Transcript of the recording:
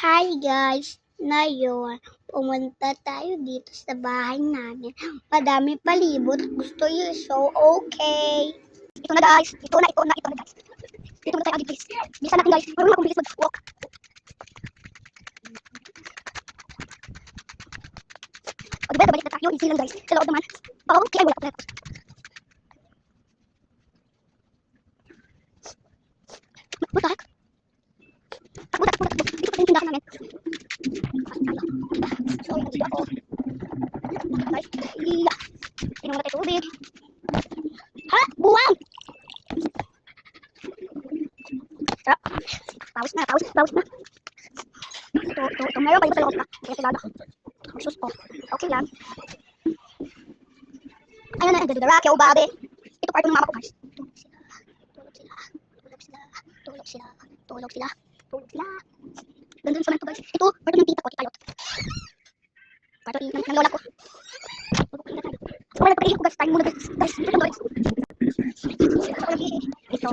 Hi guys! Ngayon, pumunta tayo dito sa bahay namin. Madaming palibot. Gusto yung show? Okay. Ito na guys. Ito na guys. Dito na tayo agad guys. Bilisan natin guys. Marunong akong bilis mag-walk. O diba, balik na tayo. Easy lang guys. Sa loob naman. Okay, ay wala pa. What the heck? Takbo. Dito pa yung tindahan namin. So, yung dito ako. Guys, iya. Inom na tayo tubig. Ha? Buwang! Sarap. Pawis na. Ito. Meron pa yung sa loob na. Kaya tigada. Sus po. Okay lang. Ayun na, the rock, yo, babe. Ito part ng mama ko, guys. Tulog sila. Ganda sa to guys. Ito, part ng tita ko, tita Lot. Part ng lola ko. Wala pa rin ko guys. Time muna guys. Guys, ito guys. Ito.